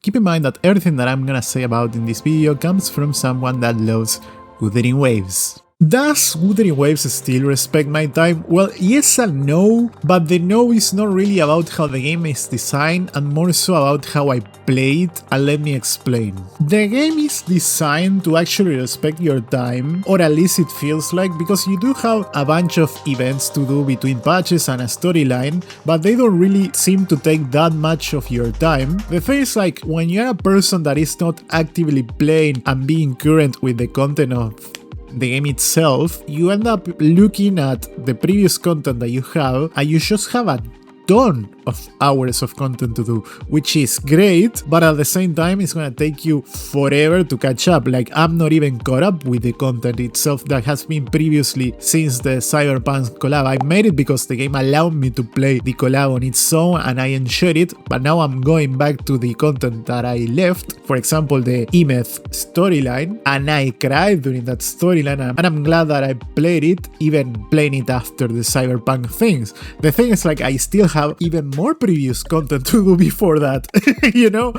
Keep in mind that everything that I'm gonna say about in this video comes from someone that loves Wuthering Waves. Does Wuthering Waves still respect my time? Well, yes and no, but the no is not really about how the game is designed and more so about how I play it, and let me explain. The game is designed to actually respect your time, or at least it feels like, because you do have a bunch of events to do between patches and a storyline, but they don't really seem to take that much of your time. The thing is, like, when you're a person that is not actively playing and being current with the content of the game itself, you end up looking at the previous content that you have and you just have a ton of hours of content to do, which is great, but at the same time it's gonna take you forever to catch up. Like, I'm not even caught up with the content itself that has been previously since the Cyberpunk collab. I made it because the game allowed me to play the collab on its own and I enjoyed it, but now I'm going back to the content that I left, for example the Imeth storyline, and I cried during that storyline, and I'm glad that I played it, even playing it after the Cyberpunk things. The thing is, like, I still have even more previous content to do before that, you know?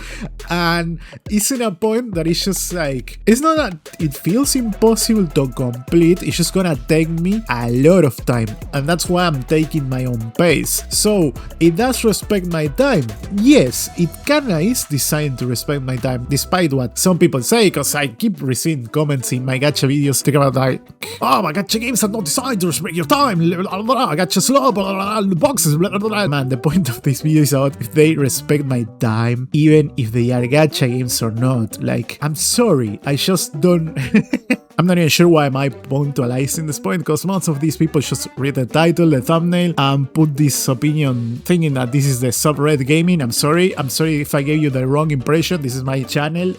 And it's in a point that it's just like, it's not that it feels impossible to complete, it's just gonna take me a lot of time, and that's why I'm taking my own pace. So it does respect my time. Yes, it kinda is designed to respect my time, despite what some people say, because I keep receiving comments in my gacha videos talking about like, oh, my gacha games are not designed to respect your time, gacha slow, boxes, man. The point of this video is about if they respect my time, even if they are gacha games or not. Like, I'm sorry, I just don't... I'm not even sure why am I punctualizing this point, because most of these people just read the title, the thumbnail, and put this opinion thinking that this is the sub-red gaming. I'm sorry if I gave you the wrong impression, this is my channel.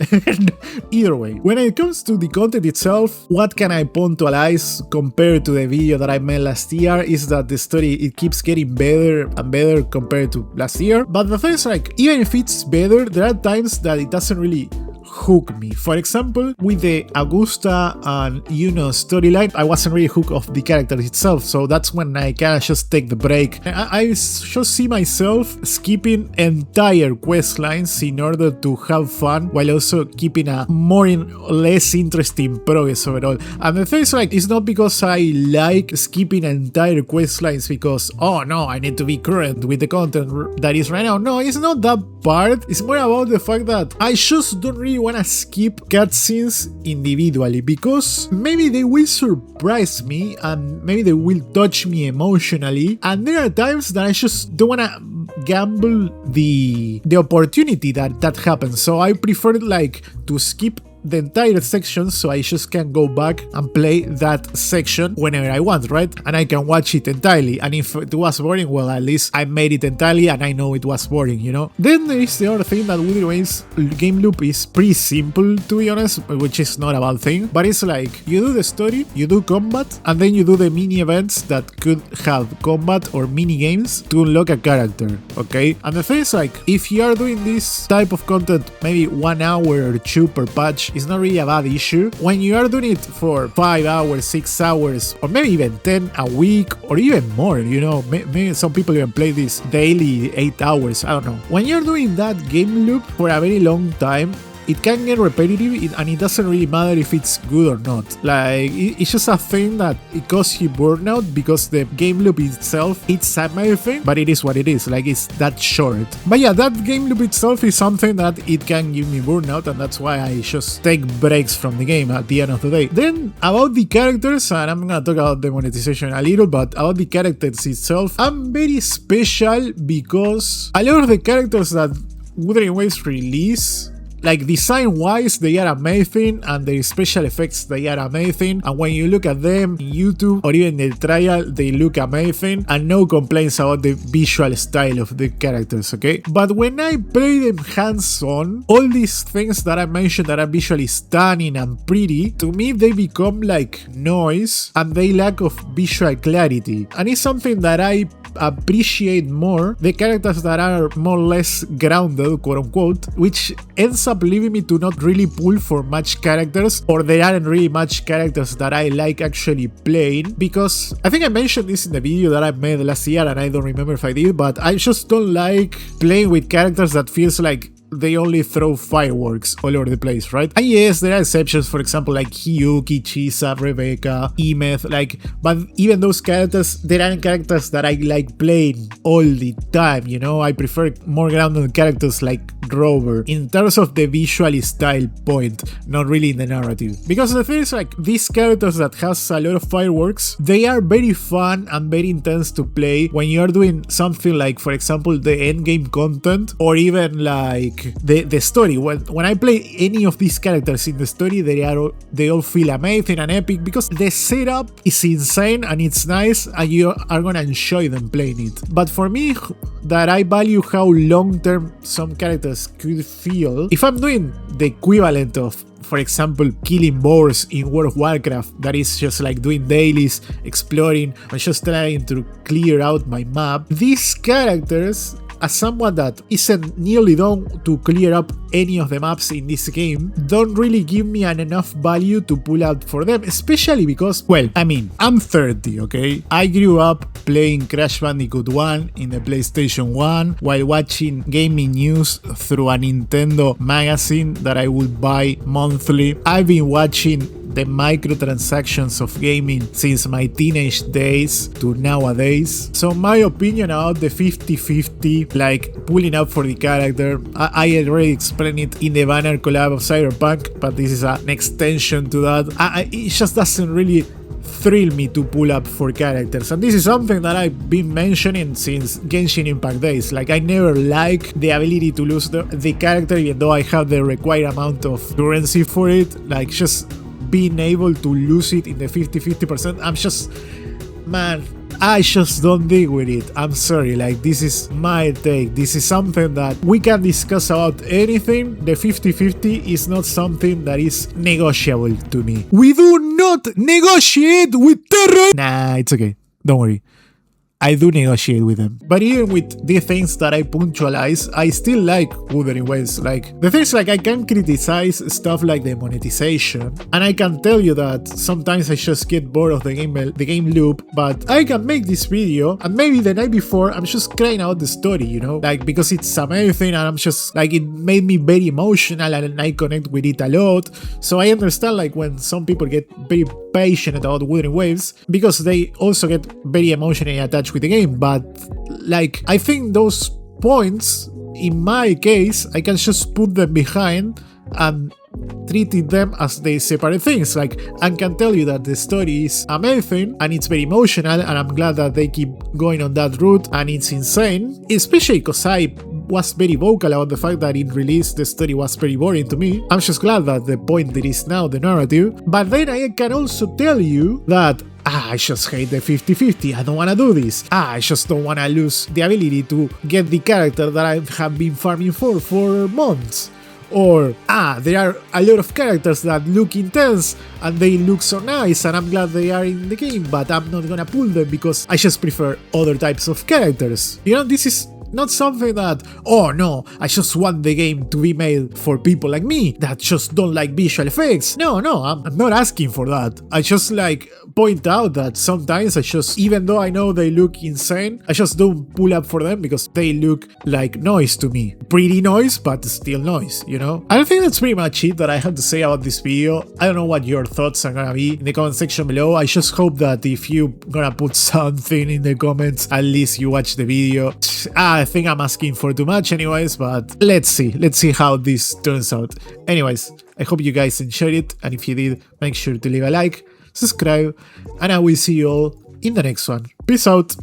Either way, when it comes to the content itself, what can I punctualize compared to the video that I made last year is that the story, it keeps getting better and better compared to last year. But the thing is, like, even if it's better, there are times that it doesn't really hook me. For example, with the Augusta and Yuno storyline, I wasn't really hooked off the character itself, so that's when I kinda just take the break. I just see myself skipping entire quest lines in order to have fun, while also keeping a less interesting progress overall. And the thing is, like, it's not because I like skipping entire quest lines because, oh no, I need to be current with the content that is right now. No, it's not that part. It's more about the fact that I just don't really want to skip cutscenes individually, because maybe they will surprise me and maybe they will touch me emotionally, and there are times that I just don't want to gamble the opportunity that happens. So I prefer, like, to skip the entire section so I just can go back and play that section whenever I want, right? And I can watch it entirely, and if it was boring, well, at least I made it entirely and I know it was boring, you know? Then there is the other thing, that Wuthering Waves game loop is pretty simple, to be honest, which is not a bad thing, but it's like, you do the story, you do combat, and then you do the mini events that could have combat or mini games to unlock a character, okay? And the thing is, like, if you are doing this type of content maybe 1 hour or 2 per patch, it's not really a bad issue. When you are doing it for 5 hours, 6 hours, or maybe even 10 a week, or even more, you know, maybe some people even play this daily 8 hours, I don't know. When you're doing that game loop for a very long time, it can get repetitive, and it doesn't really matter if it's good or not. Like, it's just a thing that it causes you burnout, because the game loop itself, it's amazing, but it is what it is. Like, it's that short. But yeah, that game loop itself is something that it can give me burnout, and that's why I just take breaks from the game at the end of the day. Then, about the characters, and I'm gonna talk about the monetization a little, but about the characters itself, I'm very special because a lot of the characters that Wuthering Waves release, like, design-wise, they are amazing, and their special effects, they are amazing, and when you look at them in YouTube or even the trial, they look amazing, and no complaints about the visual style of the characters, okay? But when I play them hands-on, all these things that I mentioned that are visually stunning and pretty, to me they become like noise, and they lack of visual clarity, and it's something that I appreciate more, the characters that are more or less grounded, quote unquote, which ends up leaving me to not really pull for much characters, or there aren't really much characters that I like actually playing, because I think I mentioned this in the video that I made last year, and I don't remember if I did, but I just don't like playing with characters that feels like they only throw fireworks all over the place, right? And yes, there are exceptions, for example, like Hiyuki, Chisa, Rebecca, Imeth, but even those characters, there are characters that I like playing all the time, you know? I prefer more grounded characters like Rover, in terms of the visual style point, not really in the narrative. Because the thing is, like, these characters that has a lot of fireworks, they are very fun and very intense to play when you are doing something like, for example, the endgame content, or even like the story. When I play any of these characters in the story, they all feel amazing and epic because the setup is insane and it's nice and you are gonna enjoy them playing it. But for me, that I value how long-term some characters could feel, if I'm doing the equivalent of, for example, killing boars in World of Warcraft, that is just like doing dailies, exploring, or just trying to clear out my map, these characters, as someone that isn't nearly done to clear up any of the maps in this game, don't really give me enough value to pull out for them, especially because, well, I mean, I'm 30, okay? I grew up playing Crash Bandicoot 1 in the PlayStation 1 while watching gaming news through a Nintendo magazine that I would buy monthly. I've been watching the microtransactions of gaming since my teenage days to nowadays. So my opinion about the 50-50, like pulling up for the character, I already explained it in the banner collab of Cyberpunk, but this is an extension to that. It just doesn't really thrill me to pull up for characters, and this is something that I've been mentioning since Genshin Impact days. Like, I never like the ability to lose the character even though I have the required amount of currency for it. Like, just being able to lose it in the 50-50%, I'm just, man, I just don't deal with it. I'm sorry, like, this is my take. This is something that we can discuss about anything. The 50-50 is not something that is negotiable to me. We do not negotiate with terror. Nah, it's okay. Don't worry. I do negotiate with them. But even with the things that I punctualize, I still like Wuthering Waves. Like, the things like I can criticize stuff like the monetization, and I can tell you that sometimes I just get bored of the game loop, but I can make this video, and maybe the night before I'm just crying out the story, you know? Like, because it's amazing, and I'm just, like, it made me very emotional, and I connect with it a lot. So I understand, like, when some people get very passionate about Wuthering Waves, because they also get very emotionally attached with the game. But like, I think those points, in my case, I can just put them behind and treating them as they separate things. Like, I can tell you that the story is amazing and it's very emotional, and I'm glad that they keep going on that route, and it's insane, especially because I was very vocal about the fact that in release the story was very boring to me. I'm just glad that the point that is now the narrative. But then I can also tell you that I just hate the 50-50, I don't wanna do this. I just don't wanna lose the ability to get the character that I have been farming for months. Or, there are a lot of characters that look intense and they look so nice and I'm glad they are in the game, but I'm not gonna pull them because I just prefer other types of characters. You know, this is not something that, oh no, I just want the game to be made for people like me that just don't like visual effects. No, I'm not asking for that. I just like point out that sometimes I just, even though I know they look insane, I just don't pull up for them because they look like noise to me. Pretty noise, but still noise, you know? I think that's pretty much it that I have to say about this video. I don't know what your thoughts are gonna be in the comment section below. I just hope that if you gonna put something in the comments, at least you watch the video. I think I'm asking for too much anyways, but let's see how this turns out. Anyways, I hope you guys enjoyed it, and if you did, make sure to leave a like, subscribe, and I will see you all in the next one. Peace out!